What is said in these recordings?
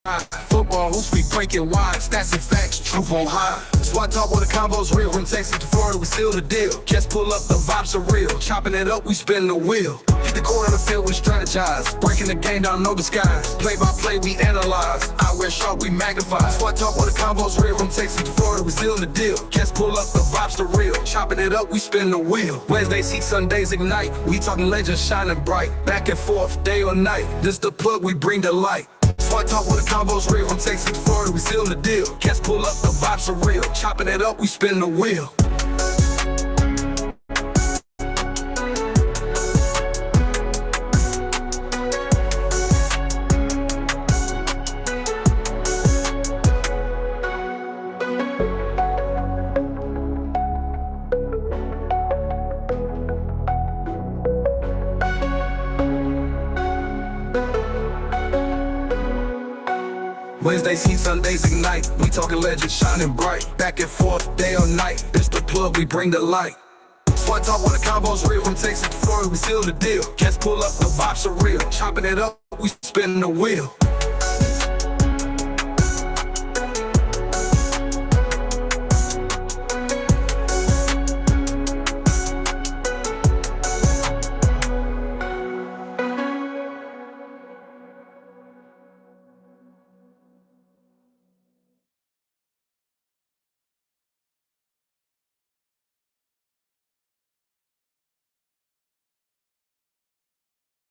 Football hoops, we breaking wide. Stats and facts, truth on high. SWAC talk where the convo's real. From Texas to Florida, we seal the deal. Just pull up, the vibes are real. Chopping it up, we spin the wheel. Hit the corner of the field, we strategize. Breaking the game down, no disguise. Play by play, we analyze. I wear sharp, we magnify. SWAC talk where the convo's real. From Texas to Florida, we seal the deal. Just pull up, the vibes are real. Chopping it up, we spin the wheel. Wednesdays heat, Sundays ignite. We talking legends shining bright. Back and forth, day or night. This the plug, we bring the light. SWAC talk where the convo's real. From Texas to Florida, we seal the deal. Cats pull up, the vibes are real. Chopping it up, we spin the wheel. Wednesdays heat, Sundays ignite. We talking legends shining bright. Back and forth, day or night. This the plug, we bring the light. SWAC talk where the convo's real. From Texas to Florida, we seal the deal. Cats pull up, the vibes are real. Chopping it up, we spin the wheel.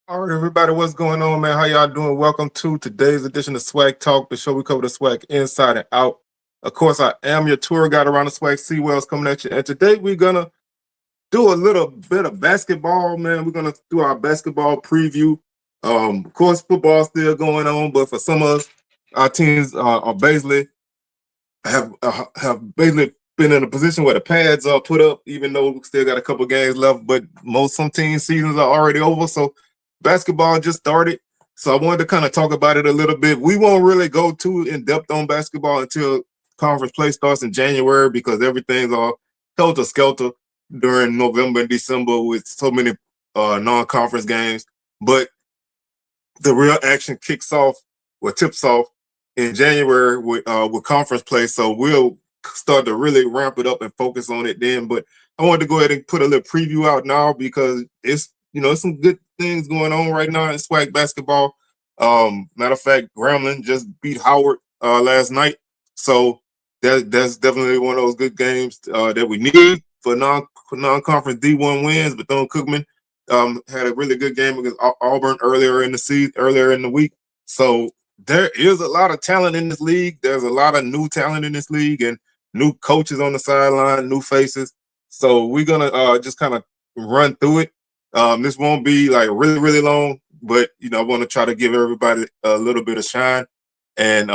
All right, everybody, what's going on, man? How y'all doing? Welcome to today's edition of SWAC Talk, the show we cover the SWAC inside and out. Of course, I am your tour guide around the SWAC. C-Wells coming at you. And today we're going to do a little bit of basketball, man. We're going to do our basketball preview. Of course, football's still going on, but for some of us, our teams are basically have basically been in a position where the pads are put up, even though we still got a couple games left, but some team seasons are already over. So basketball just started, so I wanted to kind of talk about it a little bit. We won't really go too in-depth on basketball until conference play starts in January because everything's all helter-skelter during November and December with so many non-conference games. But the real action kicks off or tips off in January with conference play, so we'll start to really ramp it up and focus on it then. But I wanted to go ahead and put a little preview out now because it's some good things going on right now in SWAC basketball. Matter of fact, Grambling just beat Howard last night. So that's definitely one of those good games that we need for non-conference D1 wins. But Bethune-Cookman had a really good game against Auburn earlier in the week. So there is a lot of talent in this league. There's a lot of new talent in this league and new coaches on the sideline, new faces. So we're going to just kind of run through it. This won't be like really, really long, but I want to try to give everybody a little bit of shine and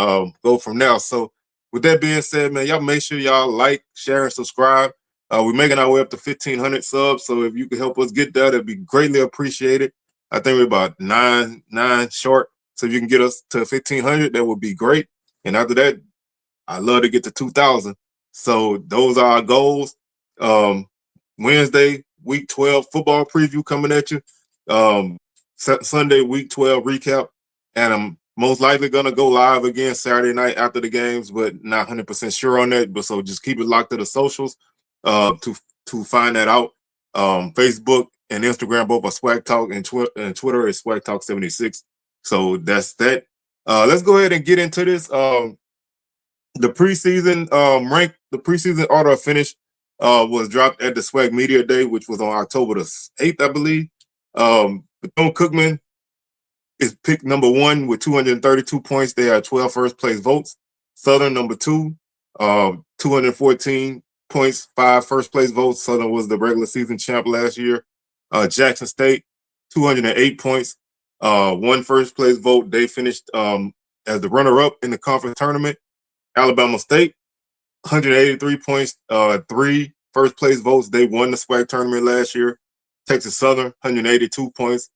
go from there. So with that being said, man, y'all make sure y'all like, share, and subscribe. We're making our way up to 1,500 subs, so if you can help us get there, that'd be greatly appreciated. I think we're about nine short, so if you can get us to 1,500, that would be great. And after that, I'd love to get to 2,000. So those are our goals. Wednesday, Week 12 football preview coming at you. Sunday, Week 12 recap. And I'm most likely going to go live again Saturday night after the games, but not 100% sure on that. But so just keep it locked to the socials to find that out. Facebook and Instagram both are SWAC Talk, and Twitter is SWAC Talk 76. So that's that. Let's go ahead and get into this. The preseason the preseason order of finish was dropped at the SWAC Media Day, which was on October the 8th, I believe. Bethune-Cookman is picked number 1 with 232 points. They had 12 first-place votes. Southern, number 2, 214 points, 5 first-place votes. Southern was the regular season champ last year. Jackson State, 208 points, 1 first-place vote. They finished as the runner-up in the conference tournament. Alabama State, 183 points, 3 first-place votes. They won the SWAC tournament last year. Texas Southern, 182 points.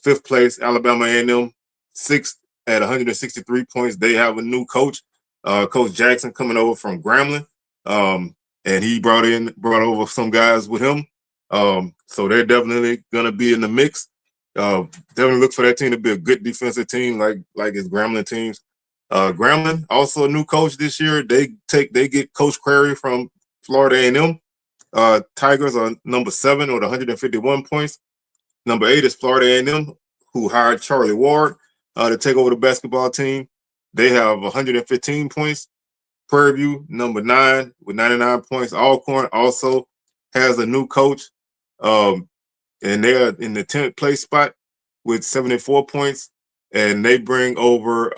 5th place, Alabama A&M, 6th at 163 points. They have a new coach, Coach Jackson, coming over from Grambling, and he brought over some guys with him. So they're definitely going to be in the mix. Definitely look for that team to be a good defensive team like his Grambling teams. Grambling, also a new coach this year. They get Coach Query from Florida A&M. Tigers are number 7 with 151 points. Number 8 is Florida A&M, who hired Charlie Ward to take over the basketball team. They have 115 points. Prairie View, number 9 with 99 points. Alcorn also has a new coach, and they're in the 10th place spot with 74 points. And they bring over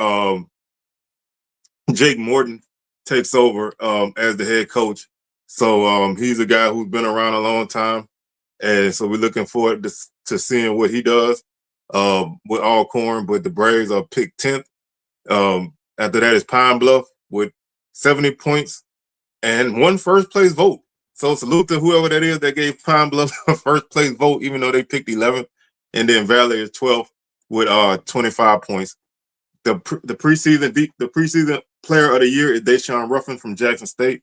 Jake Morton takes over as the head coach. So he's a guy who's been around a long time. And so we're looking forward to seeing what he does with Alcorn. But the Braves are picked 10th. After that is Pine Bluff with 70 points and one first place vote. So salute to whoever that is that gave Pine Bluff a first place vote, even though they picked 11th. And then Valley is 12th with 25 points. The preseason player of the year is Deshaun Ruffin from Jackson State.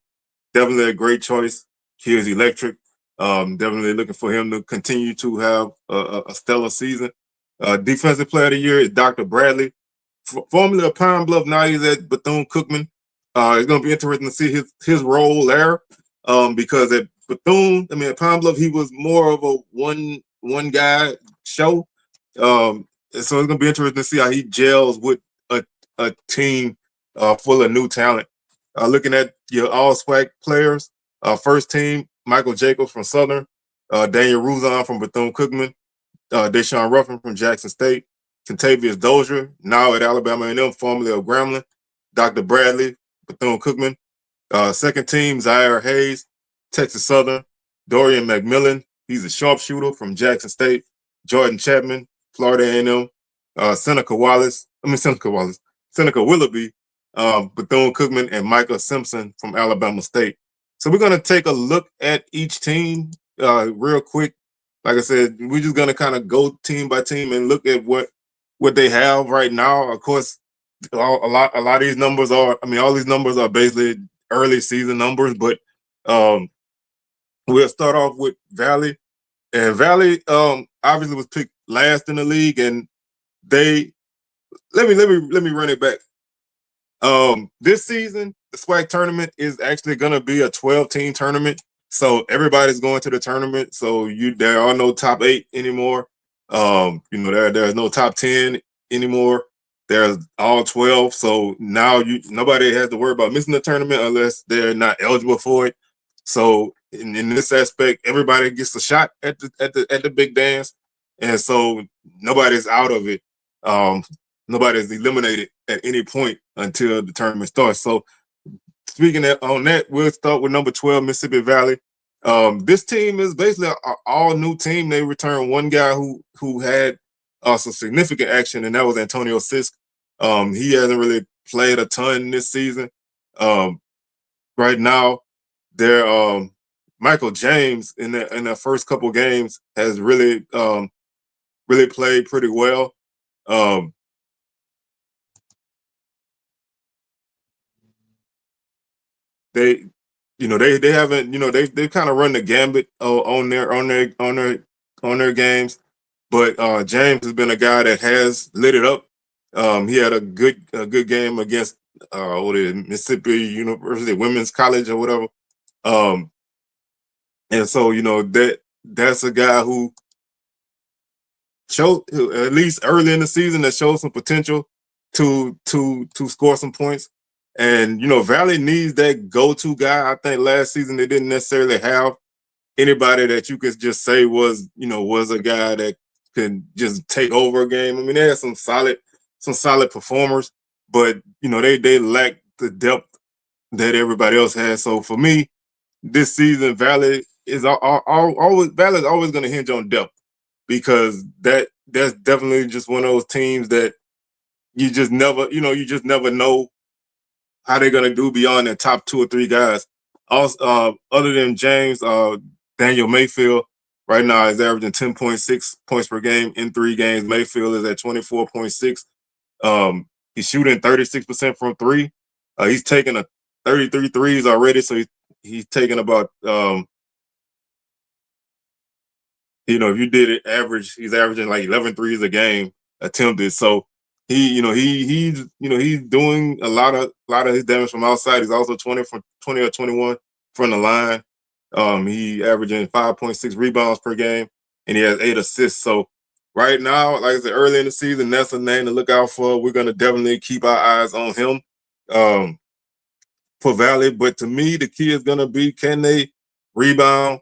Definitely a great choice. He is electric. Definitely looking for him to continue to have a stellar season. Defensive player of the year is Dr. Bradley, formerly of Pine Bluff. Now he's at Bethune-Cookman. It's going to be interesting to see his role there, because at Bethune, at Pine Bluff, he was more of a one guy show. So it's going to be interesting to see how he gels with a team full of new talent. Looking at your all SWAC players, first team, Michael Jacobs from Southern, Daniel Ruzon from Bethune-Cookman, Deshaun Ruffin from Jackson State, Contavious Dozier, now at Alabama A&M, formerly of Grambling, Dr. Bradley, Bethune-Cookman. Second team, Zaire Hayes, Texas Southern, Dorian McMillan, he's a sharpshooter from Jackson State, Jordan Chapman, Florida A&M, Seneca Willoughby, Bethune-Cookman, and Michael Simpson from Alabama State. So we're going to take a look at each team real quick. Like I said, we're just going to kind of go team by team and look at what they have right now. Of course, a lot of these numbers are, all these numbers are basically early season numbers, but we'll start off with Valley. And Valley obviously was picked last in the league, and they let me run it back. This season, the SWAC tournament is actually going to be a 12-team tournament. So everybody's going to the tournament. So there are no top 8 anymore. There's no top 10 anymore. There's all 12. So now nobody has to worry about missing the tournament unless they're not eligible for it. So in this aspect, everybody gets a shot at the big dance, and so nobody's out of it. Nobody's eliminated at any point until the tournament starts. So speaking on that, we'll start with number 12, Mississippi Valley. This team is basically an all new team. They returned one guy who had some significant action, and that was Antonio Sisk. He hasn't really played a ton this season. Right now, they're Michael James in the first couple games has really played pretty well. They haven't, they've kind of run the gambit on their games, but James has been a guy that has lit it up. He had a good game against Mississippi University Women's College or whatever. And so that's a guy who showed, at least early in the season, that showed some potential to score some points. And Valley needs that go-to guy. I think last season they didn't necessarily have anybody that you could just say was a guy that could just take over a game. They had some solid performers, but they lack the depth that everybody else has. So for me, this season, Valley is always going to hinge on depth, because that's definitely just one of those teams that you just never know how they're gonna do beyond their top 2 or 3 guys. Also, other than James, Daniel Mayfield right now is averaging 10.6 points per game in 3 games. Mayfield is at 24.6. He's shooting 36% from 3. He's taken 33 threes already, so he's taken about if you did it average, he's averaging like 11 threes a game attempted. So he's doing a lot of his damage from outside. He's also 20 or 21 from the line. He averaging 5.6 rebounds per game, and he has 8 assists. So right now, like I said, early in the season, that's a name to look out for. We're gonna definitely keep our eyes on him for Valley. But to me, the key is gonna be, can they rebound?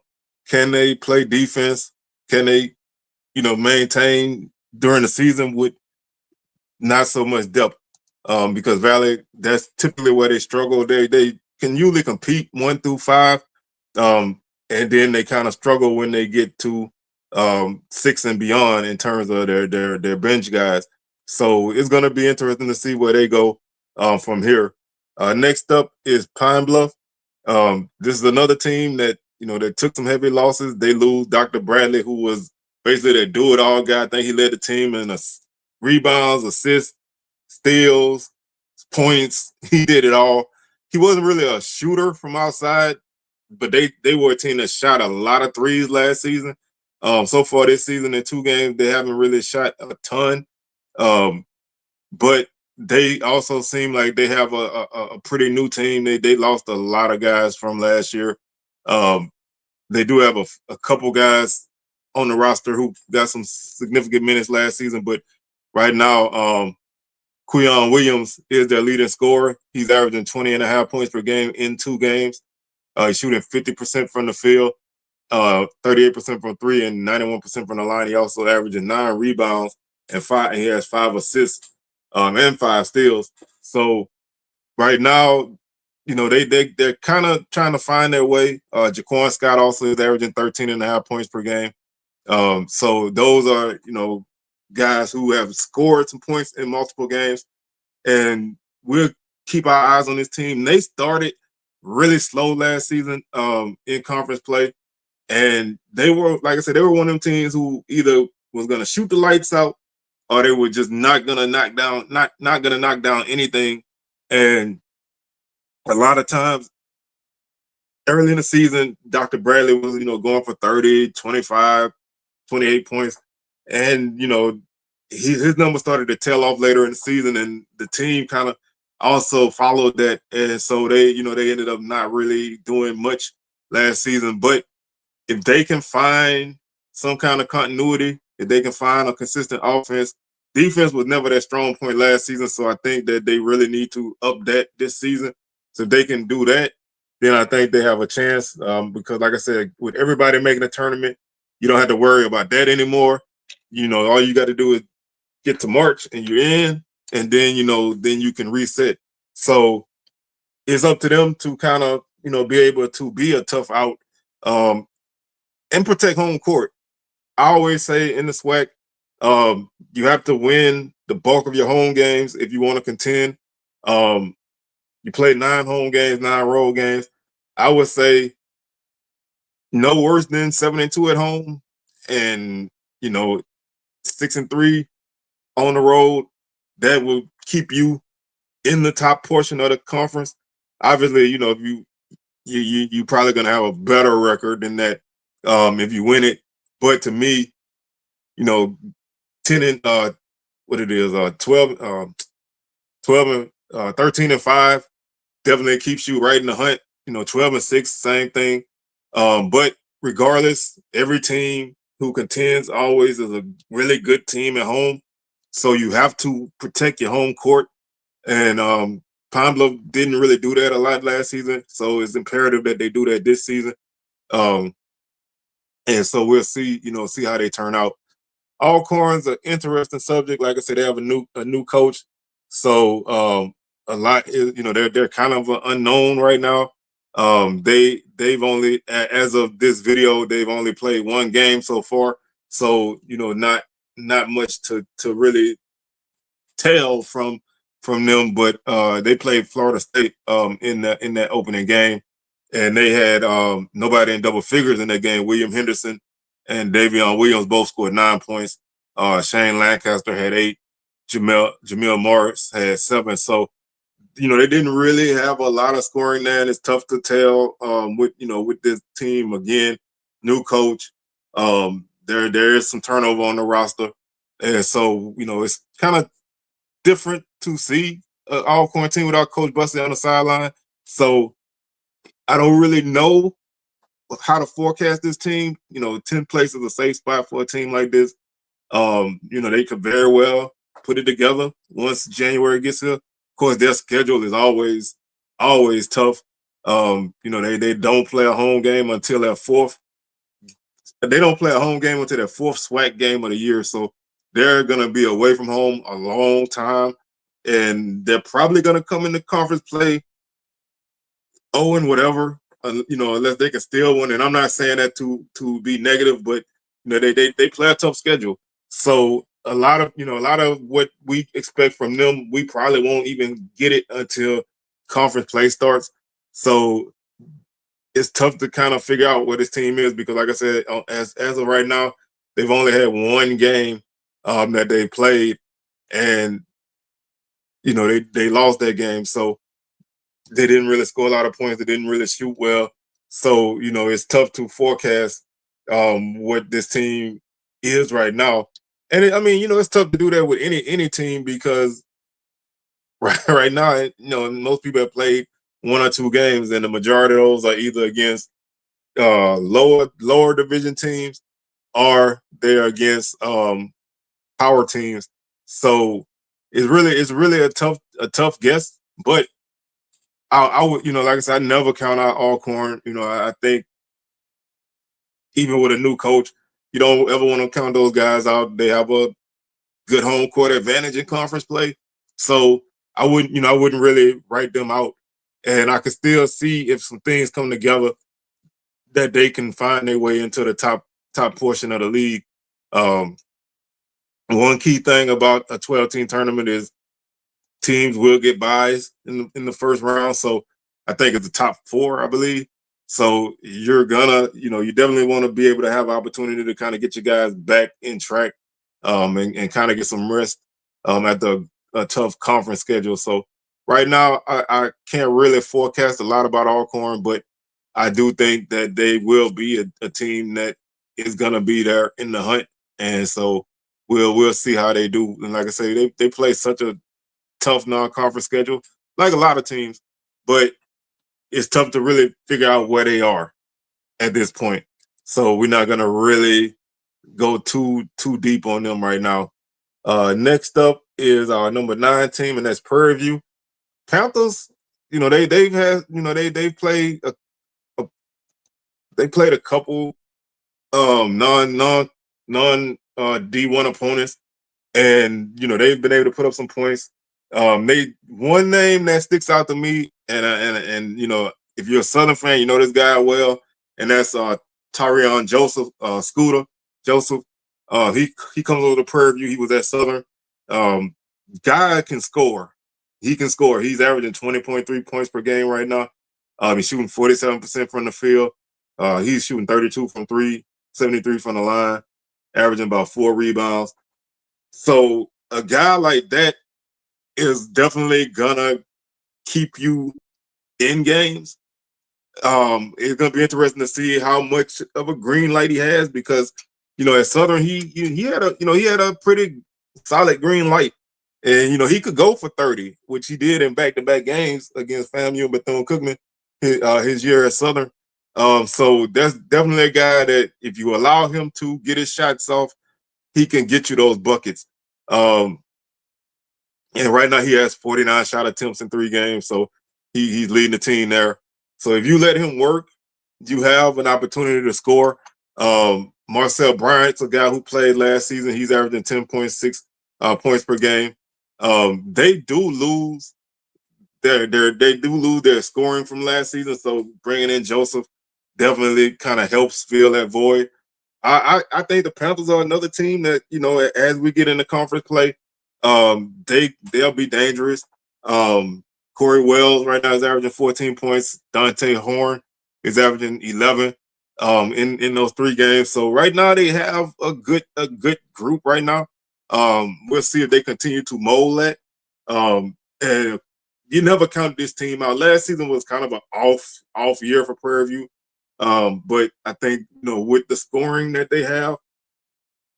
Can they play defense? Can they, maintain during the season with not so much depth? Because Valley, that's typically where they struggle. They can usually compete 1 through 5, and then they kind of struggle when they get to 6 and beyond in terms of their bench guys. So it's going to be interesting to see where they go from here. Next up is Pine Bluff. This is another team that that took some heavy losses. They lose Dr. Bradley, who was basically their do-it-all guy. I think he led the team in rebounds, assists, steals, points. He did it all. He wasn't really a shooter from outside, but they were a team that shot a lot of threes last season. So far this season in 2 games, they haven't really shot a ton. But they also seem like they have a pretty new team. They lost a lot of guys from last year. They do have a couple guys on the roster who got some significant minutes last season, but right now, Queon Williams is their leading scorer. He's averaging 20.5 points per game in 2 games. He's shooting 50% from the field, 38% from 3, and 91% from the line. He also averaging 9 rebounds and he has 5 assists and 5 steals. So right now, they're kind of trying to find their way. Jaquan Scott also is averaging 13.5 points per game. So those are guys who have scored some points in multiple games, and we'll keep our eyes on this team. They started really slow last season in conference play, and they were, like I said, they were one of them teams who either was going to shoot the lights out, or they were just not going to knock down anything. And a lot of times early in the season, Dr. Bradley was going for 30, 25, 28 points, and his numbers started to tail off later in the season, and the team kind of also followed that, and so they ended up not really doing much last season. But if they can find some kind of continuity, if they can find a consistent offense, defense was never that strong point last season, so I think that they really need to up that this season. So if they can do that, then I think they have a chance. Because, like I said, with everybody making a tournament, you don't have to worry about that anymore. All you got to do is get to March and you're in, and then then you can reset. So it's up to them to kind of be able to be a tough out and protect home court. I always say in the SWAC, you have to win the bulk of your home games if you want to contend. You play 9 home games, 9 road games. I would say no worse than 7-2 at home, and 6-3 on the road. That will keep you in the top portion of the conference. Obviously, if you probably gonna have a better record than that if you win it. But to me, 10 and what it is, 12 and 13-5 definitely keeps you right in the hunt. 12-6, same thing. But regardless, every team who contends always is a really good team at home. So you have to protect your home court. And Pine Bluff didn't really do that a lot last season. So it's imperative that they do that this season. Um, and so we'll see how they turn out. Alcorn's an interesting subject. Like I said, they have a new coach. So a lot is, they're kind of an unknown right now. They've only, as of this video, they've only played 1 game so far. So not much to really tell from them. But they played Florida State in that opening game, and they had nobody in double figures in that game. William Henderson and Davion Williams both scored 9 points. Shane Lancaster had 8. Jamil Morris had 7. So they didn't really have a lot of scoring there, and it's tough to tell with this team. Again, new coach. There is some turnover on the roster, and so it's kind of different to see an all-corn team without Coach Bussey on the sideline. So I don't really know how to forecast this team. 10th place is a safe spot for a team like this. They could very well put it together once January gets here. Of course, their schedule is always tough. They don't play a home game until their fourth. They don't play a home game until their fourth SWAC game of the year. So they're gonna be away from home a long time, and they're probably gonna come into conference play owing whatever, unless they can steal one. And I'm not saying that to be negative, but they play a tough schedule. So a lot of what we expect from them, we probably won't even get it until conference play starts. So it's tough to kind of figure out what this team is because, like I said, as of right now, they've only had one game that they played, and they lost that game. So they didn't really score a lot of points. They didn't really shoot well. So, it's tough to forecast what this team is right now. And it's tough to do that with any team because right now, most people have played one or two games, and the majority of those are either against lower division teams or they're against power teams. So it's really a tough guess, but I would, like I said, I never count out Alcorn. I think even with a new coach, you don't ever want to count those guys out. They have a good home court advantage in conference play. So I wouldn't really write them out. And I could still see if some things come together that they can find their way into the top portion of the league. Um, One key thing about a 12-team tournament is teams will get buys in the first round. So I think it's the top four, I believe. So you're gonna, you definitely want to be able to have opportunity to kind of get your guys back in track, and kind of get some rest at a tough conference schedule. So right now, I can't really forecast a lot about Alcorn, but I do think that they will be a team that is gonna be there in the hunt, and so we'll see how they do. And like I say, they play such a tough non-conference schedule, like a lot of teams, but it's tough to really figure out where they are at this point. So we're not gonna really go too deep on them right now. Next up is our number 9 team, and that's Prairie View Panthers. They've had they've played they played a couple non D1 opponents, and they've been able to put up some points. They one name that sticks out to me, and if you're a Southern fan, you know this guy well, and that's Tarion Joseph, Scooter Joseph. He comes over to Prairie View. He was at Southern. Guy can score. He can score. He's averaging 20.3 points per game right now. He's shooting 47% from the field. He's shooting 32 from three, 73 from the line, averaging about 4 rebounds. So a guy like that is definitely gonna keep you in games. It's gonna be interesting to see how much of a green light he has because at Southern he had a pretty solid green light, and he could go for 30, which he did in back-to-back games against FAMU and Bethune-Cookman his year at Southern. So that's definitely a guy that if you allow him to get his shots off, he can get you those buckets. And right now he has 49 shot attempts in 3 games, so he's leading the team there. So if you let him work, you have an opportunity to score. Marcel Bryant's a guy who played last season. He's averaging 10.6 points per game. They do lose their scoring from last season, so bringing in Joseph definitely kind of helps fill that void. I think the Panthers are another team that as we get into conference play, they'll be dangerous. Corey Wells right now is averaging 14 points. Dante Horn is averaging 11 in those 3 games. So right now they have a good group right now. We'll see if they continue to mold that. And you never count this team out. Last season was kind of an off year for Prairie View. But I think with the scoring that they have,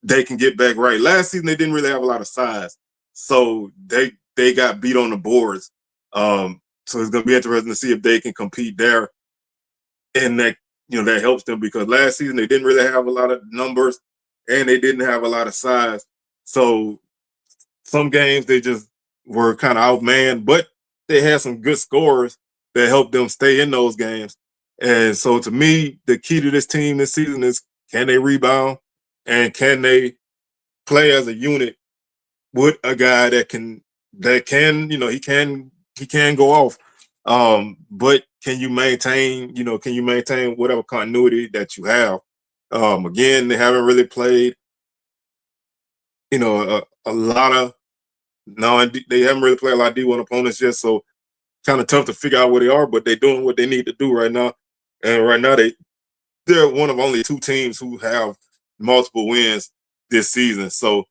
they can get back right. Last season they didn't really have a lot of size, so they they got beat on the boards. So it's going to be interesting to see if they can compete there, and that that helps them, because last season they didn't really have a lot of numbers and they didn't have a lot of size. So some games they just were kind of outmanned, but they had some good scorers that helped them stay in those games. And so to me, the key to this team this season is, can they rebound and can they play as a unit with a guy that can he can go off. But can you maintain whatever continuity that you have? Again, they haven't really played, a lot of no, they haven't really played a lot of D1 opponents yet, so kind of tough to figure out where they are, but they're doing what they need to do right now. And right now they're one of only two teams who have multiple wins this season. So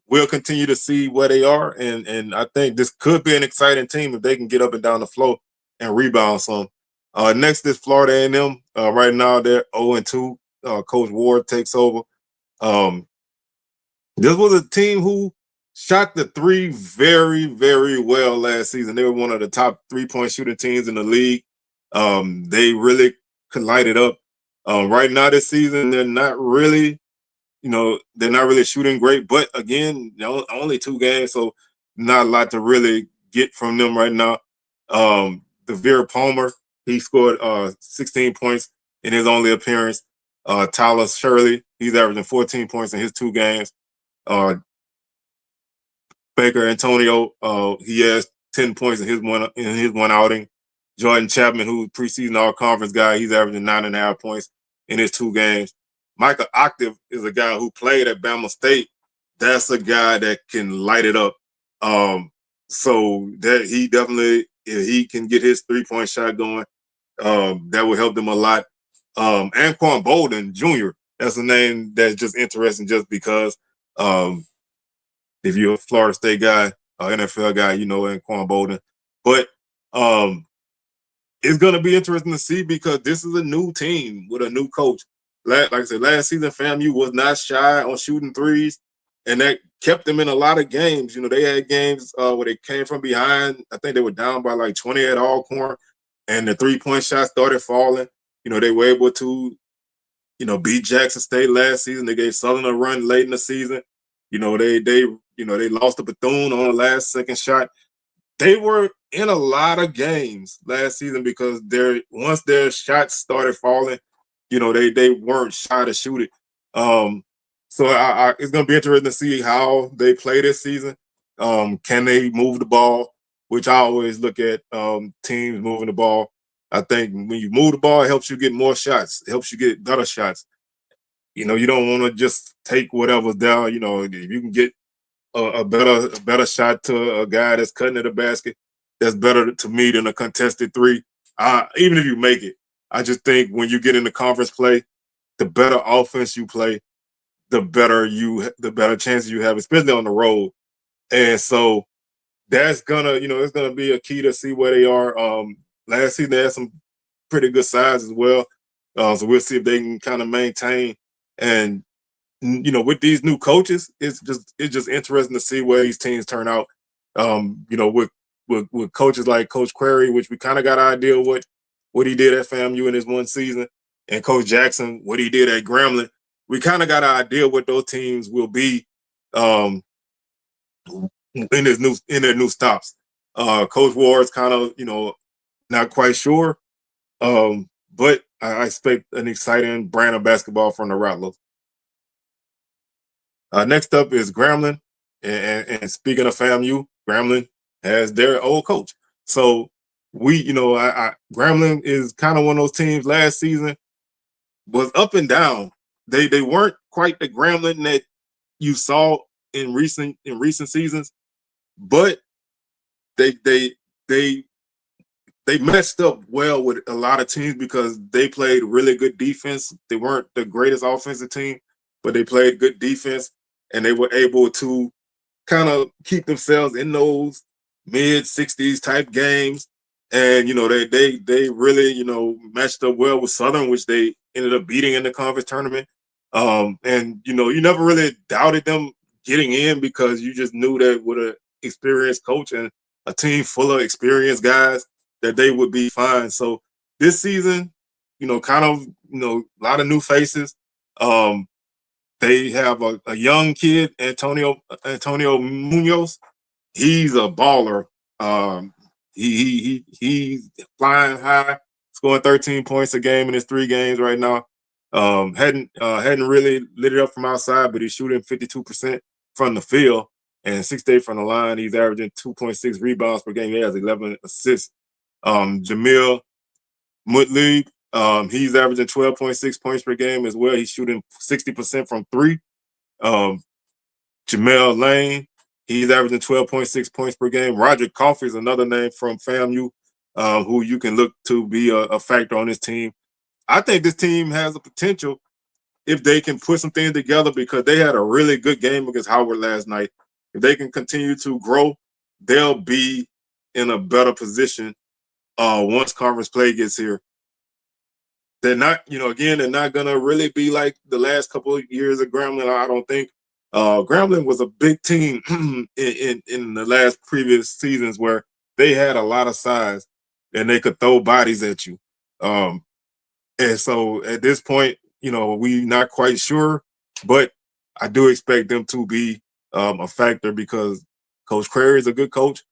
we'll continue to see where they are, and I think this could be an exciting team if they can get up and down the floor and rebound some. Next is Florida A&M. Right now they're 0-2. Coach Ward takes over. Um, this was a team who shot the three very, very well last season. They were one of the top 3-point shooting teams in the league. They really could light it up. Right now this season, they're not really shooting great, but again, only 2 games, so not a lot to really get from them right now. Devere Palmer, he scored 16 points in his only appearance. Tyler Shirley, he's averaging 14 points in his 2 games. Uh, Baker Antonio, he has 10 points in his one outing. Jordan Chapman, who's preseason all conference guy, he's averaging 9.5 points in his 2 games. Michael Octave is a guy who played at Bama State. That's a guy that can light it up. So that he definitely, if he can get his 3-point shot going, that will help them a lot. Anquan Bolden Jr., that's a name that's just interesting just because if you're a Florida State guy, NFL guy, you know Anquan Bolden. But it's going to be interesting to see, because this is a new team with a new coach. Like I said, last season, FAMU was not shy on shooting threes, and that kept them in a lot of games. They had games where they came from behind. I think they were down by like 20 at Alcorn, and the 3-point shot started falling. They were able to, beat Jackson State last season. They gave Southern a run late in the season. They lost to Bethune on the last second shot. They were in a lot of games last season because once their shots started falling, they weren't shy to shoot it. So it's going to be interesting to see how they play this season. Can they move the ball? Which I always look at teams moving the ball. I think when you move the ball, it helps you get more shots. It helps you get better shots. You don't want to just take whatever's down. If you can get a better shot to a guy that's cutting at the basket, that's better to me than a contested 3. Even if you make it, I just think when you get into conference play, the better offense you play, the better chances you have, especially on the road. And so that's it's gonna be a key to see where they are. Last season they had some pretty good size as well. So we'll see if they can kind of maintain. And with these new coaches, it's just interesting to see where these teams turn out. With coaches like Coach Query, which we kind of got an idea what he did at FAMU in his one season, and Coach Jackson, what he did at Grambling. We kind of got an idea what those teams will be in their new stops. Coach Ward's kind of not quite sure, but I expect an exciting brand of basketball from the Rattlers. Next up is Grambling, and speaking of FAMU, Grambling has their old coach. So Grambling is kind of one of those teams last season was up and down. They weren't quite the Grambling that you saw in recent seasons, but they they they they matched up well with a lot of teams because they played really good defense. They weren't the greatest offensive team, but they played good defense, and they were able to kind of keep themselves in those mid-60s type games. And they really matched up well with Southern, which they ended up beating in the conference tournament. And you never really doubted them getting in because you just knew that with experienced coach and a team full of experienced guys, that they would be fine. So this season, kind of, a lot of new faces. They have a young kid, Antonio Munoz. He's a baller. He's flying high, scoring 13 points a game in his 3 games right now. Hadn't really lit it up from outside, but he's shooting 52% from the field and 68 from the line. He's averaging 2.6 rebounds per game. He has 11 assists. Jamil Mutleeb, he's averaging 12.6 points per game as well. He's shooting 60% from 3. Um, Jamel Lane, he's averaging 12.6 points per game. Roger Coffey is another name from FAMU, who you can look to be a factor on this team. I think this team has the potential if they can put some things together, because they had a really good game against Howard last night. If they can continue to grow, they'll be in a better position once conference play gets here. They're not, again, they're not gonna really be like the last couple of years of Grambling. I don't think. Grambling was a big team in the last previous seasons where they had a lot of size and they could throw bodies at you. And so at this point, we not quite sure, but I do expect them to be a factor, because Coach Crary is a good coach,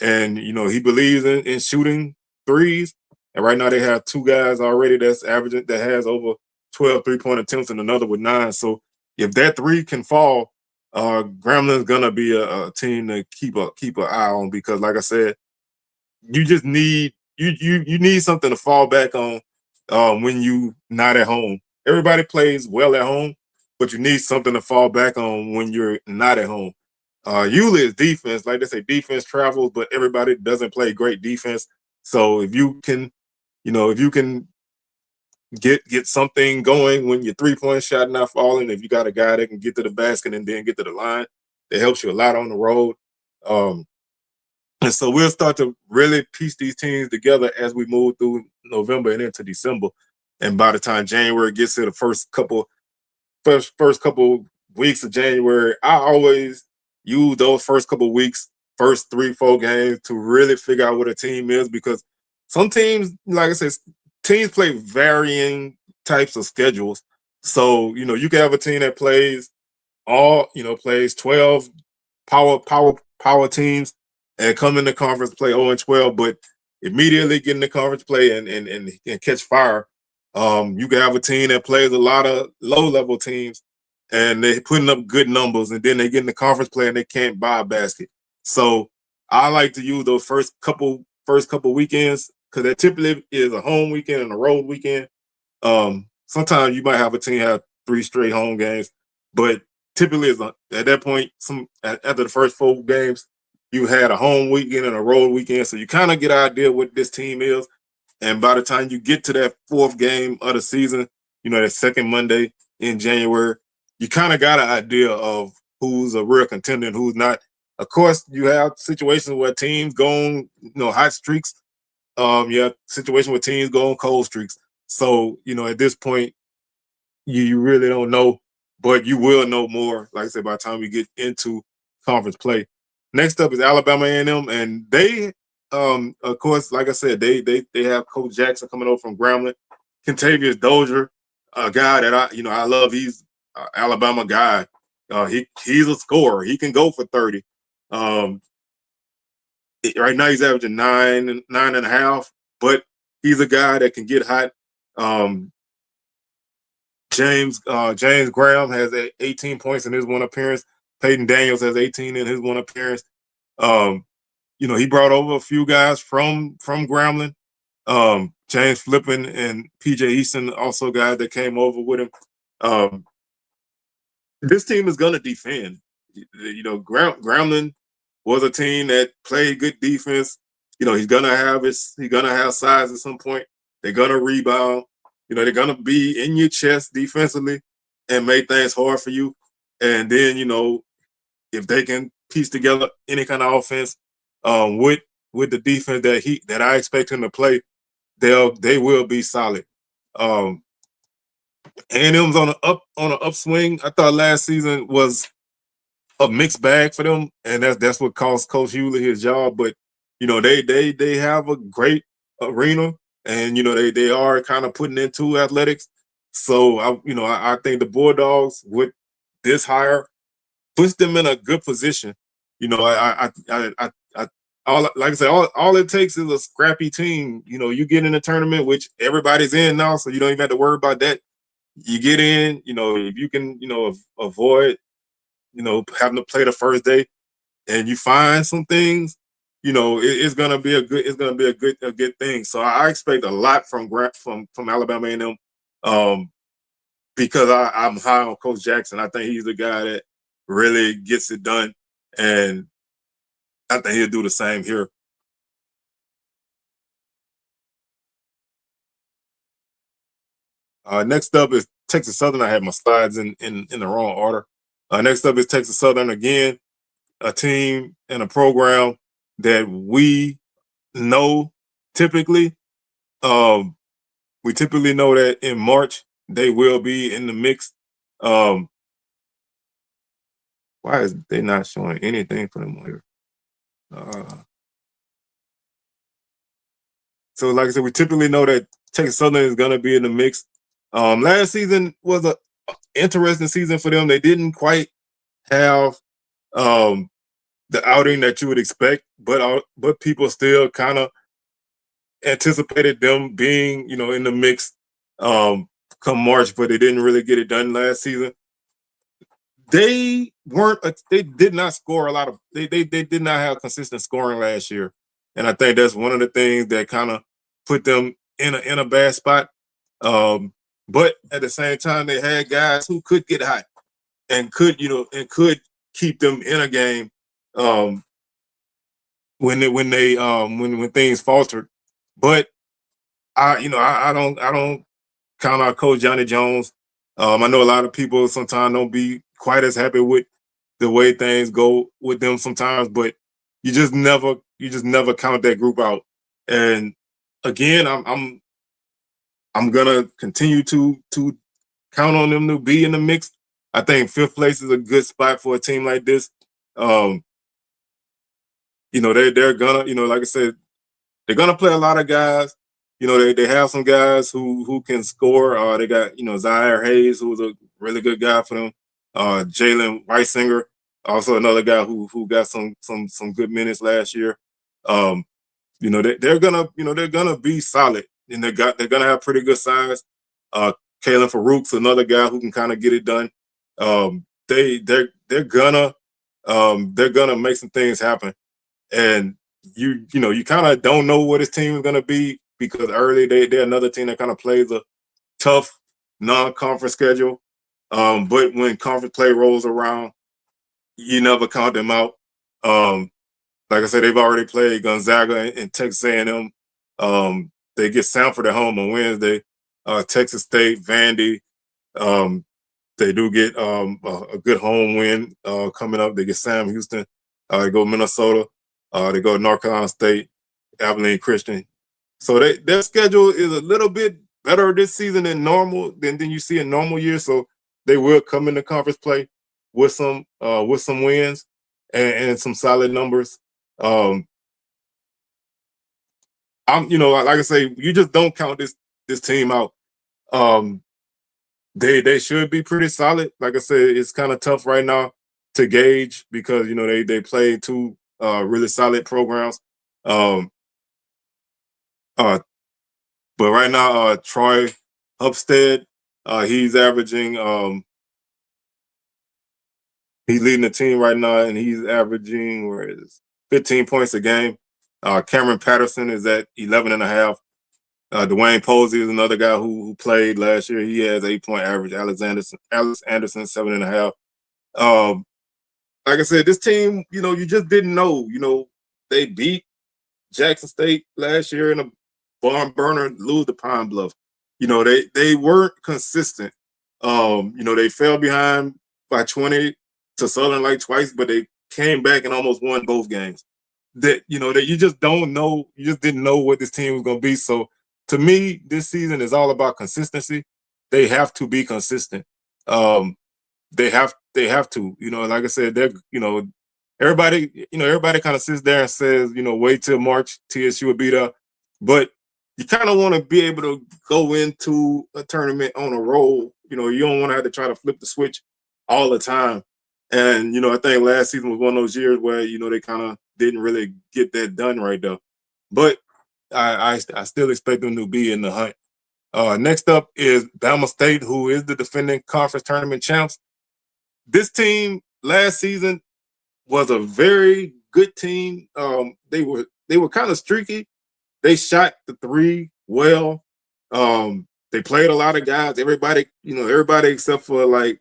and he believes in shooting threes. And right now they have 2 guys already that's averaging, that has over 12 3-point attempts, and another with 9. So if that 3 can fall, Gremlin's gonna be a team to keep an eye on, because like I said, you just need you need something to fall back on when you not at home. Everybody plays well at home, but you need something to fall back on when you're not at home. Usually it's defense. Like they say, defense travels, but everybody doesn't play great defense. So if you can, if you can get something going when your 3-point shot not falling, if you got a guy that can get to the basket and then get to the line, it helps you a lot on the road. And so we'll start to really piece these teams together as we move through November and into December. And by the time January gets to the first couple weeks of January, I always use those first couple weeks, first 3-4 games, to really figure out what a team is, because some teams, like I said, teams play varying types of schedules. So, you can have a team that plays 12 power teams and come in the conference play 0-12, but immediately get in the conference play and catch fire. You can have a team that plays a lot of low-level teams and they're putting up good numbers, and then they get in the conference play and they can't buy a basket. So I like to use those first couple weekends, because that typically is a home weekend and a road weekend. Sometimes you might have a team have 3 straight home games, but typically at that point, after the first 4 games, you had a home weekend and a road weekend, so you kind of get an idea what this team is. And by the time you get to that 4th game of the season, that second Monday in January, you kind of got an idea of who's a real contender and who's not. Of course, you have situations where teams go on, hot streaks. You have situations where teams go on cold streaks. So, at this point, you really don't know, but you will know more, like I said, by the time we get into conference play. Next up is Alabama A&M, and they, of course, like I said, they have Coach Jackson coming over from Grambling. Kentavious Dozier, a guy that I love. He's an Alabama guy. He's a scorer. He can go for 30. Right now he's averaging 9.5, but he's a guy that can get hot. James Graham has 18 points in his 1 appearance. Peyton Daniels has 18 in his 1 appearance. He brought over a few guys from Grambling. James Flippin and PJ Easton, also guys that came over with him. This team is going to defend. Grambling was a team that played good defense. He's gonna have size at some point. They're gonna rebound. They're gonna be in your chest defensively and make things hard for you. And then, if they can piece together any kind of offense with the defense that I expect him to play, they will be solid. A&M's on an upswing. I thought last season was a mixed bag for them, and that's what cost Coach Hewlett his job. But they have a great arena, and they are kind of putting into athletics. So I think the Bulldogs with this hire puts them in a good position. I all like I said, all it takes is a scrappy team. You get in a tournament, which everybody's in now, so you don't even have to worry about that. You get in, if you can, avoid, having to play the first day, and you find some things, it's gonna be a good thing. So I expect a lot from Alabama A&M, because I'm high on Coach Jackson. I think he's the guy that really gets it done, and I think he'll do the same here. Next up is Texas Southern. I had my slides in the wrong order. Next up is Texas Southern again, a team and a program that we know typically. Um, we typically know that in March they will be in the mix. Um, why is they not showing anything for them here? So, like I said, we typically know that Texas Southern is going to be in the mix. Last season was a interesting season for them. They didn't quite have um, the outing that you would expect, but people still kind of anticipated them being, in the mix come March, but they didn't really get it done last season. They weren't. They did not score a lot of. They did not have consistent scoring last year, and I think that's one of the things that kind of put them in a bad spot. But at the same time, they had guys who could get hot and could keep them in a game when things faltered. But I don't count out Coach Johnny Jones. I know a lot of people sometimes don't be quite as happy with the way things go with them sometimes, but you just never count that group out. And again, I'm gonna continue to count on them to be in the mix. I think fifth place is a good spot for a team like this. Um, they're gonna, like I said, they're gonna play a lot of guys. They have some guys who can score. They got Zaire Hayes, who's a really good guy for them. Jalen Weisinger, also another guy who got some good minutes last year. Um, they're gonna be solid, and they're gonna have pretty good size. Kalen Farouk's another guy who can kind of get it done. They're gonna make some things happen, and you kind of don't know what his team is gonna be because early they're another team that kind of plays a tough non-conference schedule. But when conference play rolls around, you never count them out. Um, like I said, they've already played Gonzaga and Texas A&M. They get Sanford at home on Wednesday. Texas State, Vandy. Um, they do get a good home win coming up. They get Sam Houston. They go Minnesota. They go North Carolina State, Abilene Christian. So their schedule is a little bit better this season than you see in normal years. So they will come into conference play with some wins and some solid numbers. Um, like I say, you just don't count this team out. Um, they should be pretty solid. Like I said, it's kind of tough right now to gauge because they play two really solid programs. Um, uh, but right now, Troy Upstead, he's averaging he's leading the team right now, and he's averaging 15 points a game. Cameron Patterson is at 11 and a half. Dwayne Posey is another guy who played last year. He has 8-point average. Alex Anderson 7.5. Like I said, this team, you just didn't know. They beat Jackson State last year in a barn burner, lose to Pine Bluff. They weren't consistent. They fell behind by 20 to Southern like twice, but they came back and almost won both games. That you just don't know, you just didn't know what this team was gonna be. So to me, this season is all about consistency. They have to be consistent. They have they have to. Like I said, they're everybody kind of sits there and says, wait till March, TSU will be there, but you kind of want to be able to go into a tournament on a roll. You don't want to have to try to flip the switch all the time. And I think last season was one of those years where they kind of didn't really get that done right there. But I still expect them to be in the hunt. Next up is Bama State, who is the defending conference tournament champs. This team last season was a very good team. They were kind of streaky. They shot the three well. They played a lot of guys. Everybody except for like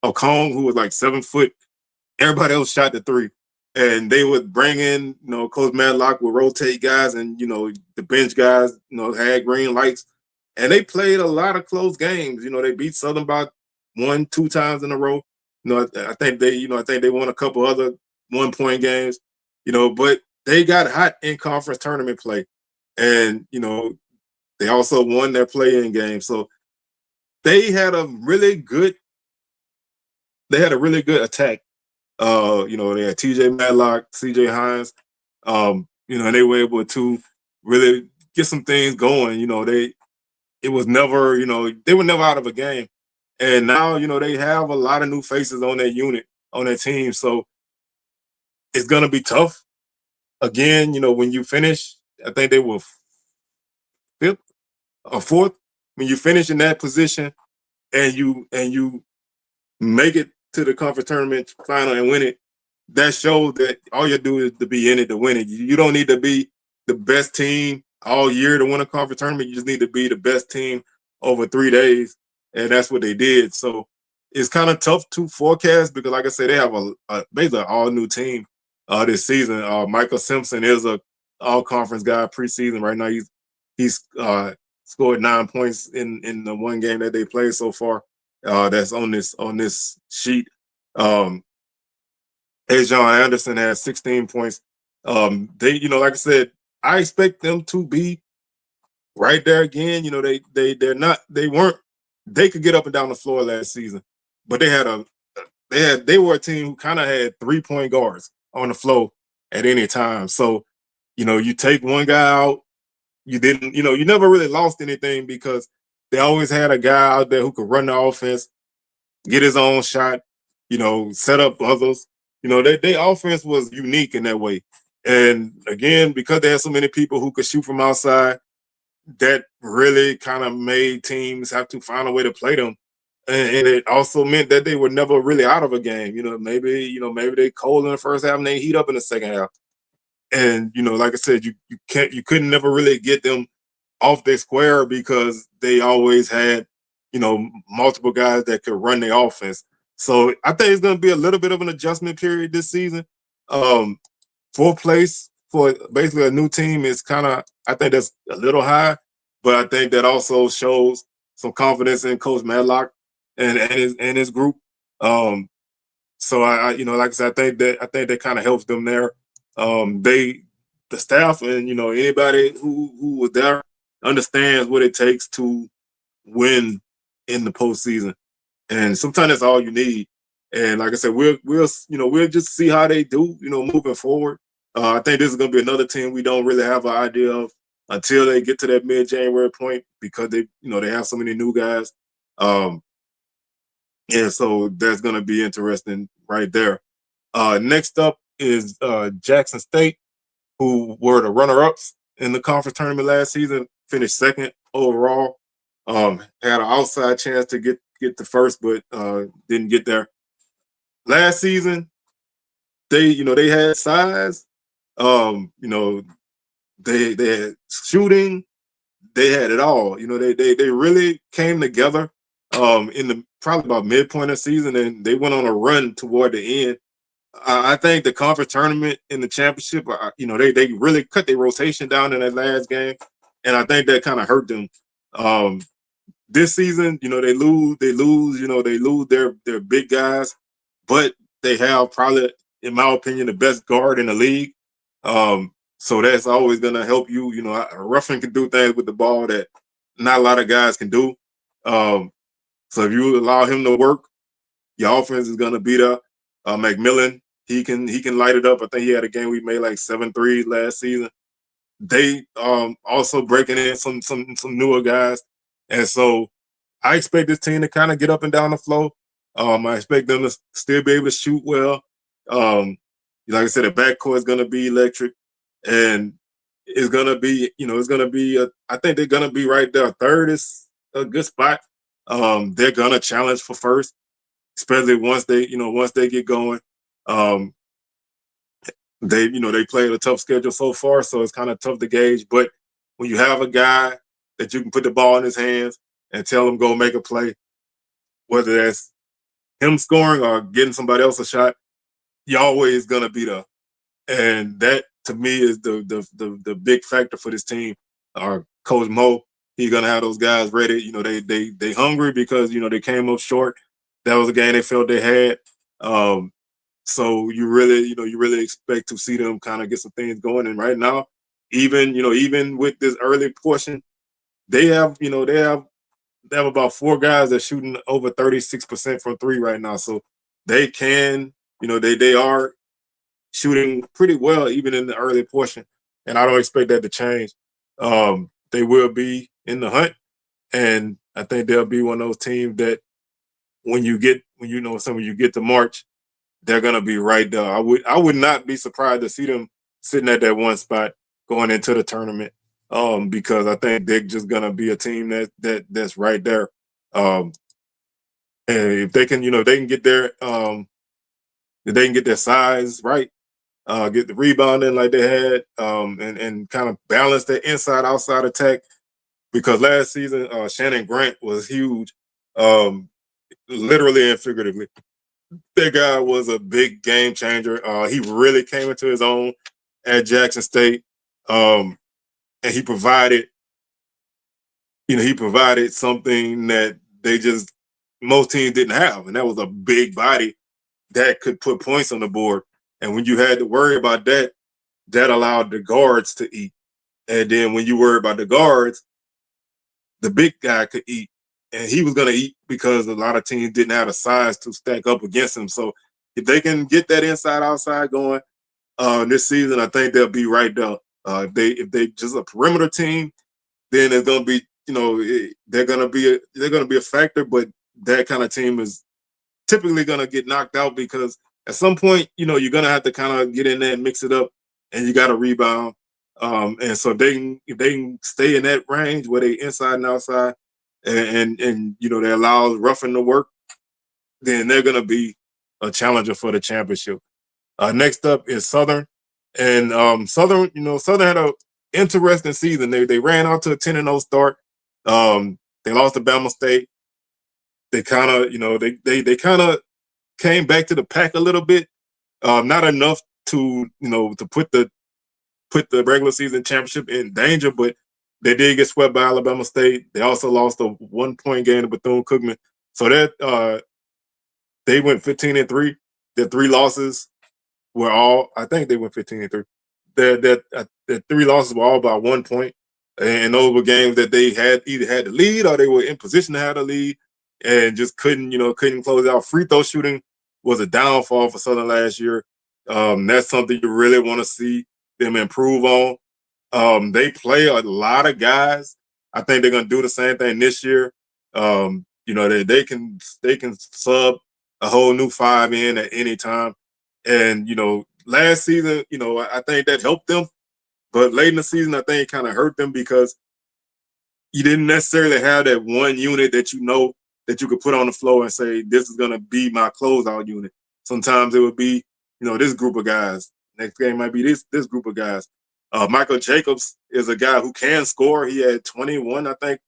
Okong, who was like 7 foot. Everybody else shot the three. And they would bring in, Coach Madlock would rotate guys, and the bench guys, had green lights. And they played a lot of close games. They beat Southern about 1-2 times in a row. I think they won a couple other 1-point games. But they got hot in conference tournament play. And, they also won their play-in game. So they had a really good attack. They had TJ Madlock, CJ Hines, and they were able to really get some things going. It was never, they were never out of a game. And now, they have a lot of new faces on their unit, on their team. So it's gonna be tough. Again, when you finish, I think they were fifth or fourth. When you finish in that position and you make it to the conference tournament final and win it, that shows that all you do is to be in it to win it. You don't need to be the best team all year to win a conference tournament. You just need to be the best team over 3 days, and that's what they did. So it's kind of tough to forecast because, like I said, they have basically an all new team this season. Michael Simpson is a all conference guy preseason right now. He's scored 9 points in the one game that they played so far. That's on this sheet. John Anderson has 16 points. Like I said, I expect them to be right there again. They could get up and down the floor last season, but they were a team who kind of had 3-point guards on the floor at any time. So, you take one guy out, you never really lost anything because they always had a guy out there who could run the offense, get his own shot, set up others. Their offense was unique in that way. And again, because they had so many people who could shoot from outside, that really kind of made teams have to find a way to play them. And it also meant that they were never really out of a game. Maybe they cold in the first half and they heat up in the second half. And like I said, you couldn't never really get them off their square because they always had multiple guys that could run the offense. So I think it's going to be a little bit of an adjustment period this season. Fourth place for basically a new team is I think that's a little high, but I think that also shows some confidence in Coach Madlock and his group. So I like I said, I think that kind of helps them there. The staff and anybody who was there understands what it takes to win in the postseason, and sometimes that's all you need. And like I said, we'll just see how they do, moving forward. I think this is going to be another team we don't really have an idea of until they get to that mid-January point because they have so many new guys. And so that's going to be interesting right there. Next up is Jackson State, who were the runner-ups in the conference tournament last season, finished second overall. Had an outside chance to get to first, but didn't get there. Last season, they had size. They had shooting. They had it all. They really came together in the probably about midpoint of the season, and they went on a run toward the end. I think the conference tournament and the championship, they really cut their rotation down in that last game, and I think that kind of hurt them. This season, they lose their big guys, but they have probably, in my opinion, the best guard in the league. So that's always going to help you. Ruffin can do things with the ball that not a lot of guys can do. So if you allow him to work, Your offense is gonna be there. McMillan, he can light it up. I think he had a game we made like 7 threes last season. They also breaking in some newer guys, and so I expect this team to kind of get up and down the flow. I expect them to still be able to shoot well. Um, like I said, the backcourt is going to be electric, and it's going to be, it's going to be. I think they're going to be right there. Third is a good spot. They're going to challenge for first, especially once they get going. Um, they played a tough schedule so far, so it's kind of tough to gauge. But when you have a guy that you can put the ball in his hands and tell him go make a play, whether that's him scoring or getting somebody else a shot, you're always gonna be there. And that to me is the big factor for this team. Our coach Mo, he's gonna have those guys ready. They hungry because they came up short. That was a game they felt they had. So you really expect to see them kind of get some things going. And right now, even with this early portion, they have about 4 guys that shooting over 36% from three right now. So they can, they are shooting pretty well even in the early portion. And I don't expect that to change. They will be in the hunt, and I think they'll be one of those teams that when you get to March, they're gonna be right there. I would not be surprised to see them sitting at that one spot going into the tournament. Because I think they're just gonna be a team that's right there. Um, and if they can, they can get if they can get their size right, get the rebounding like they had, and kind of balance their inside outside attack. Because last season, Shannon Grant was huge, um, literally and figuratively. That guy was a big game changer. He really came into his own at Jackson State, and he provided something that most teams didn't have, and that was a big body that could put points on the board. And when you had to worry about that, that allowed the guards to eat. And then when you worry about the guards, the big guy could eat, and he was going to eat because a lot of teams didn't have the size to stack up against him. So if they can get that inside outside going this season, I think they'll be right there. If they just a perimeter team, then it's going to be they're going to be a factor. But that kind of team is typically going to get knocked out because at some point, you're going to have to kind of get in there and mix it up, and you got to rebound. And so if they can stay in that range where they inside and outside, and they allow roughing to work, then they're going to be a challenger for the championship. Next up is Southern, and Southern had a interesting season. They ran out to a 10-0 start. They lost to Bama State. They kind of they kind of came back to the pack a little bit, not enough to put the regular season championship in danger, but they did get swept by Alabama State. They also lost a 1-point game to Bethune-Cookman. So that they went 15-3. Their 3 losses were all, I think they went 15-3. Their 3 losses were all by 1 point. And those were games that they either had the lead or they were in position to have the lead and just couldn't close out. Free throw shooting was a downfall for Southern last year. That's something you really want to see them improve on. They play a lot of guys. I think they're gonna do the same thing this year. They can sub a whole new 5 in at any time. And last season, I think that helped them. But late in the season, I think it kind of hurt them because you didn't necessarily have that one unit that that you could put on the floor and say, this is gonna be my closeout unit. Sometimes it would be, this group of guys. Next game might be this group of guys. Michael Jacobs is a guy who can score. He had 21, I think.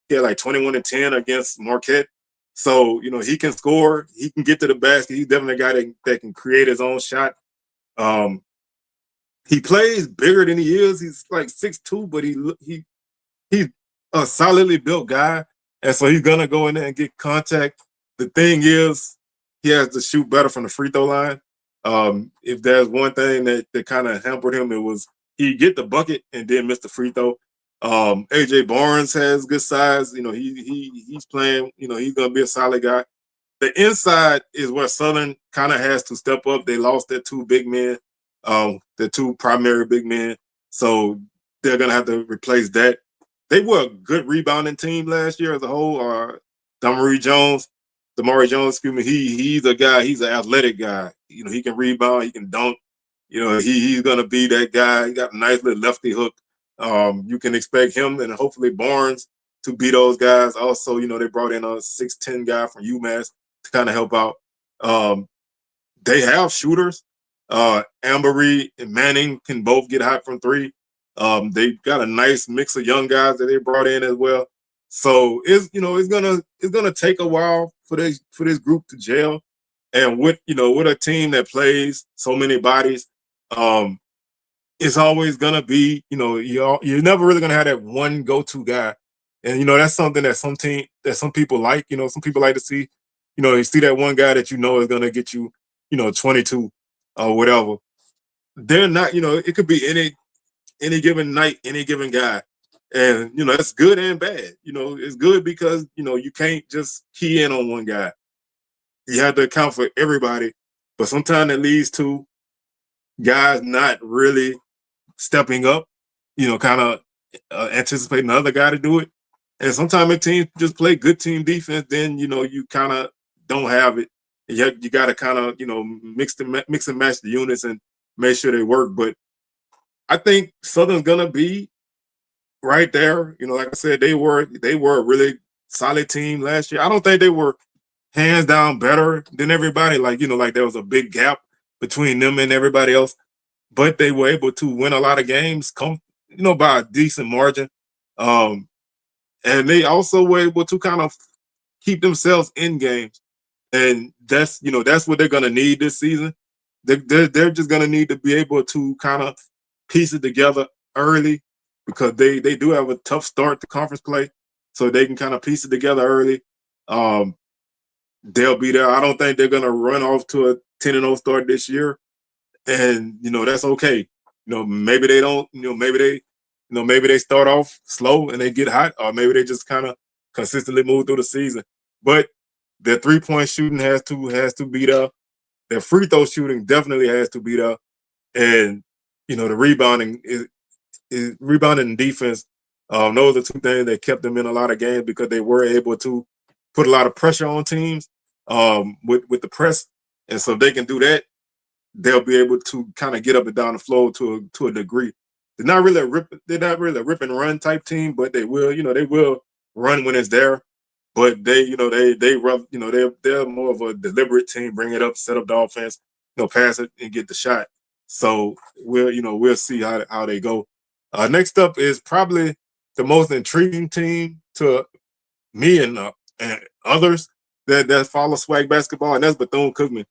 He had like 21 and 10 against Marquette. So, he can score. He can get to the basket. He's definitely a guy that can create his own shot. He plays bigger than he is. He's like 6'2", but he's a solidly built guy. And so he's going to go in there and get contact. The thing is, he has to shoot better from the free throw line. If there's one thing that kind of hampered him, it was he'd get the bucket and then miss the free throw. AJ Barnes has good size. He's playing. He's going to be a solid guy. The inside is where Southern kind of has to step up. They lost their two big men, their two primary big men, so they're gonna have to replace that. They were a good rebounding team last year as a whole. Damari Jones, excuse me. He's a guy. He's an athletic guy. You know, he can rebound. He can dunk. You know, he's gonna be that guy. He got a nice little lefty hook. You can expect him and hopefully Barnes to be those guys. Also, you know, they brought in a 6'10" guy from UMass to kind of help out. Um, they have shooters. Ambery and Manning can both get hot from three. They got a nice mix of young guys that they brought in as well. So it's gonna take a while for this group to gel. And with a team that plays so many bodies, um, it's always gonna be, you're never really gonna have that one go-to guy. And that's something that some people like. Some people like to see, you see that one guy that is gonna get you, 22 or whatever. They're not, it could be any given night, any given guy. And that's good and bad. It's good because you can't just key in on one guy. You have to account for everybody. But sometimes it leads to guys not really stepping up, kind of anticipating another guy to do it. And sometimes a team just play good team defense, then you kind of don't have it. You got to kind of mix and match the units and make sure they work. But I think Southern's gonna be right there. Like I said, they were a really solid team last year. I don't think they were hands down better than everybody. Like there was a big gap between them and everybody else, but they were able to win a lot of games, by a decent margin. And they also were able to kind of keep themselves in games. And that's what they're gonna need this season. They're just gonna need to be able to kind of piece it together early because they do have a tough start to conference play, so they can kind of piece it together early. Um, they'll be there. I don't think they're gonna run off to a 10-0 start this year, and that's okay. Maybe they don't. Maybe they start off slow and they get hot, or maybe they just kind of consistently move through the season. But their 3-point shooting has to be there. Their free throw shooting definitely has to be there, and the rebounding is rebounding and defense. Those are two things that kept them in a lot of games because they were able to put a lot of pressure on teams with the press, and so if they can do that, they'll be able to kind of get up and down the floor to a degree. They're not really a rip and run type team, but they will run when it's there. But they're more of a deliberate team. Bring it up, set up the offense, pass it and get the shot. So we'll see how they go. Next up is probably the most intriguing team to me and others that follow swag basketball, and that's Bethune Cookman.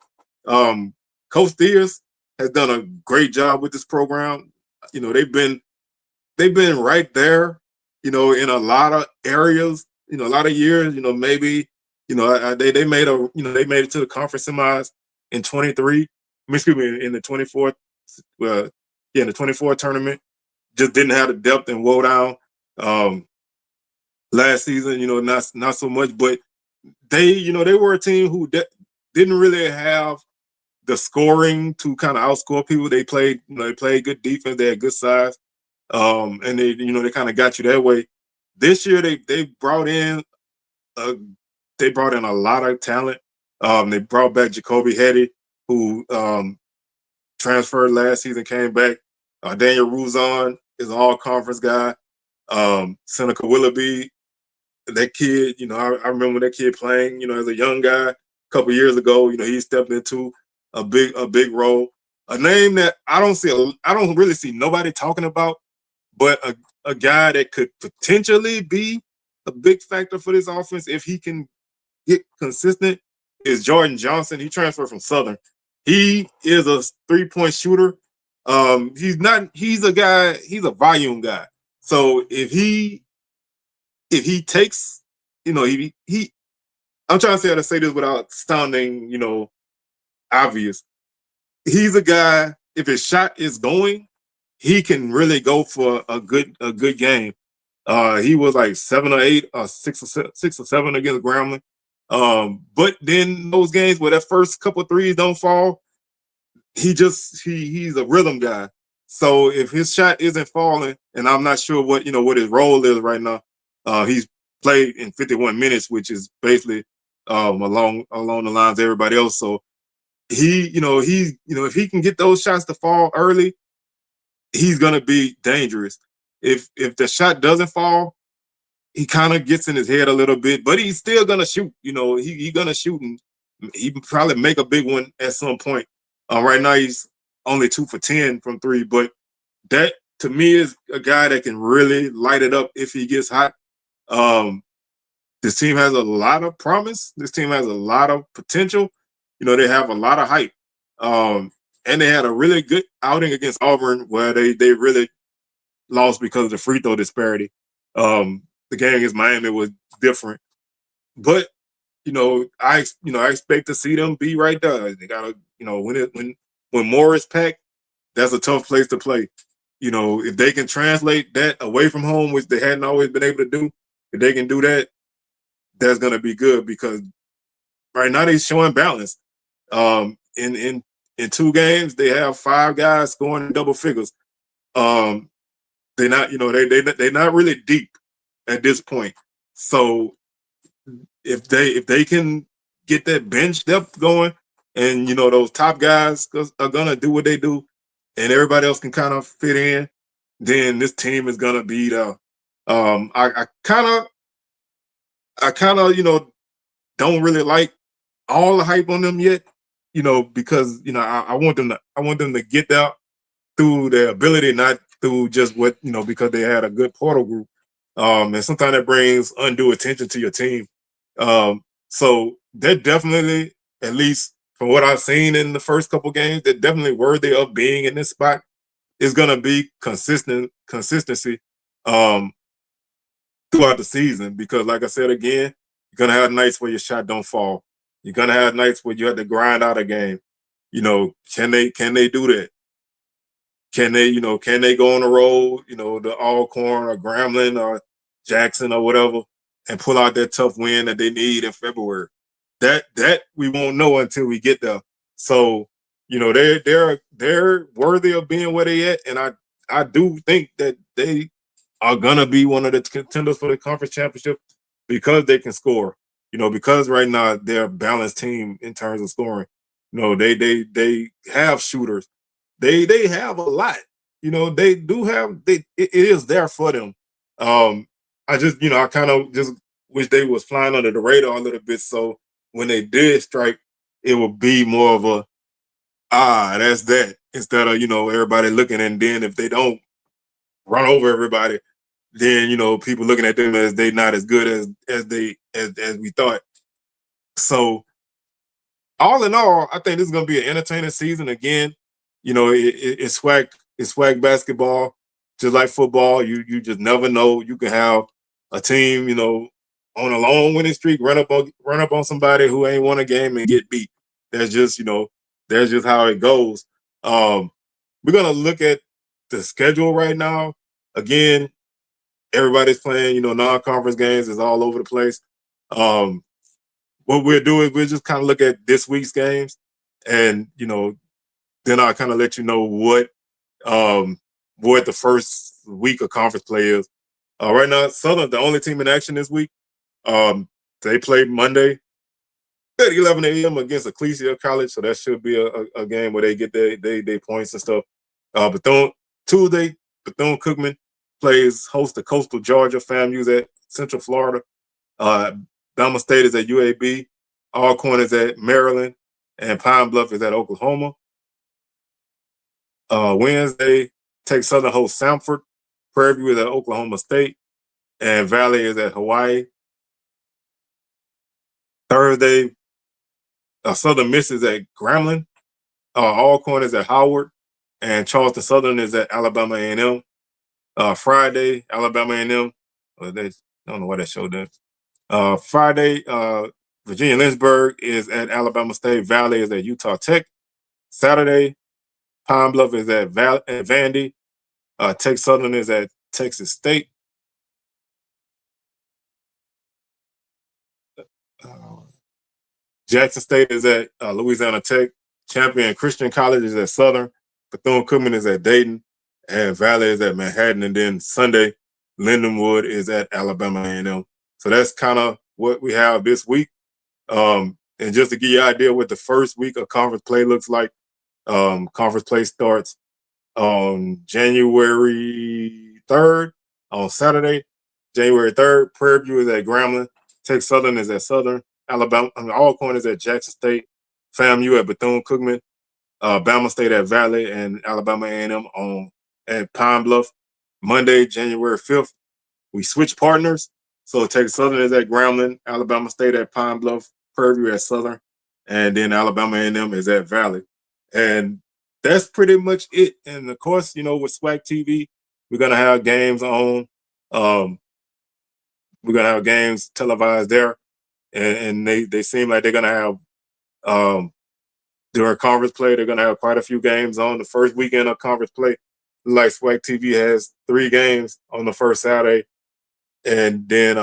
Coach Diaz has done a great job with this program. They've been right there, in a lot of areas, a lot of years. Maybe they made it to the conference semis in 23. Excuse me, in the 24th, in the 24 tournament. Just didn't have the depth and woe down. Last season, not so much, but they were a team who didn't really have the scoring to kind of outscore people. They played good defense. They had good size, and they kind of got you that way. This year, they brought in a a lot of talent. They brought back Jacoby Hetty, who transferred last season, came back. Daniel Ruzon is an all-conference guy. Seneca Willoughby, that kid, I remember that kid playing, as a young guy a couple years ago. He stepped into a big role. A name that I don't really see nobody talking about, but a guy that could potentially be a big factor for this offense if he can get consistent is Jordan Johnson. He transferred from Southern. He is a 3-point shooter. He's a volume guy. So if he takes, he I'm trying to say how to say this without sounding, obvious. He's a guy, if his shot is going, he can really go for a good game. He was like 7 or 8 or 6 or 7 against Grambling. But then those games where that first couple of threes don't fall, he's a rhythm guy. So if his shot isn't falling, and I'm not sure what his role is right now, he's played in 51 minutes, which is basically along the lines of everybody else. So if he can get those shots to fall early, he's gonna be dangerous. If the shot doesn't fall, he kind of gets in his head a little bit, but he's still gonna shoot. He gonna shoot, and he can probably make a big one at some point. Right now, he's only 2 for 10 from three, but that to me is a guy that can really light it up if he gets hot. Um, this team has a lot of promise. This team has a lot of potential. They have a lot of hype. And they had a really good outing against Auburn where they really lost because of the free throw disparity. The game against Miami was different, but I expect to see them be right there. They gotta, when Morris packed, that's a tough place to play. If they can translate that away from home, which they hadn't always been able to do, if they can do that, that's gonna be good because right now they're showing balance. In 2 games, they have 5 guys scoring in double figures. They're not, they're not really deep at this point. So if they can get that bench depth going, and those top guys are gonna do what they do, and everybody else can kind of fit in, then this team is gonna be the. I kind of don't really like all the hype on them yet, because I want them to get there through their ability, not through just because they had a good portal group. And sometimes that brings undue attention to your team. So they're definitely, at least from what I've seen in the first couple games, they're definitely worthy of being in this spot. It's gonna be consistency um, throughout the season because, like I said again, you're gonna have nights where your shot don't fall. You're gonna have nights where you have to grind out a game. Can they do that? Can they go on the road, the Alcorn or Grambling or Jackson or whatever, and pull out that tough win that they need in February? That we won't know until we get there. So, they're worthy of being where they at, and I do think that they are gonna be one of the contenders for the conference championship because they can score. Because right now they're a balanced team in terms of scoring. They have shooters. They have a lot. They do have it is there for them. Um, I kind of just wish they was flying under the radar a little bit. So when they did strike, it would be more of a that's that instead of everybody looking, and then if they don't run over everybody, then people looking at them as they not as good as we thought. So all in all, I think this is going to be an entertaining season again. It's swag basketball, just like football. You just never know. You can have a team, on a long winning streak, run up on somebody who ain't won a game and get beat. That's just how it goes. Um, we're gonna look at the schedule right now. Again, everybody's playing, non-conference games is all over the place. Um, what we'll do is we'll just kind of look at this week's games, and then I'll kind of let you know what the first week of conference play is. Right now, Southern, the only team in action this week. They play Monday at 11 a.m. against Ecclesia College, so that should be a game where they get their points and stuff. Tuesday, Bethune-Cookman plays host to Coastal Georgia. FAMU's at Central Florida. Bama State is at UAB. Alcorn is at Maryland, and Pine Bluff is at Oklahoma. Wednesday, Texas Southern hosts Samford. Prairie View is at Oklahoma State, and Valley is at Hawaii. Thursday, Southern Miss is at Grambling. Alcorn is at Howard, and Charleston Southern is at Alabama A&M. Friday, Alabama A&M. I don't know why that showed that. Friday, Virginia Lynchburg is at Alabama State. Valley is at Utah Tech. Saturday, Pine Bluff is at Vandy. Texas Southern is at Texas State. Jackson State is at Louisiana Tech. Champion Christian College is at Southern. Bethune-Cookman is at Dayton. And Valley is at Manhattan. And then Sunday, Lindenwood is at Alabama A&M. So that's kind of what we have this week. And just to give you an idea what the first week of conference play looks like, conference play starts on January 3rd, on Saturday, January 3rd. Prairie View is at Grambling. Texas Southern is at Southern. Alabama, Alcorn is at Jackson State. FAMU at Bethune-Cookman. Bama State at Valley, and Alabama A&M at Pine Bluff. Monday, January 5th, we switch partners. So Texas Southern is at Grambling, Alabama State at Pine Bluff, Prairie View at Southern, and then Alabama A&M is at Valley. And that's pretty much it. And of course, with SWAC TV, we're gonna have games on. We're gonna have games televised there, and they seem like they're gonna have during conference play. They're gonna have quite a few games on the first weekend of conference play. Like SWAC TV has 3 games on the first Saturday, and then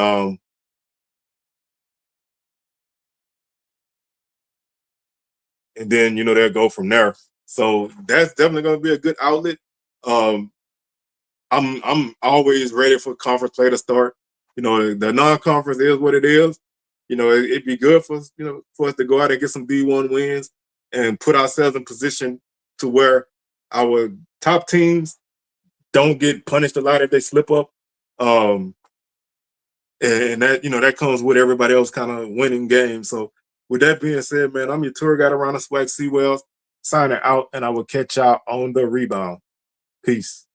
they'll go from there. So that's definitely going to be a good outlet. I'm always ready for conference play to start. The non-conference is what it is. It'd be good for us, for us to go out and get some D1 wins and put ourselves in position to where our top teams don't get punished a lot if they slip up. And that that comes with everybody else kind of winning games. So with that being said, man, I'm your tour guide around the SWAC Seawells, signing out, and I will catch y'all on the rebound. Peace.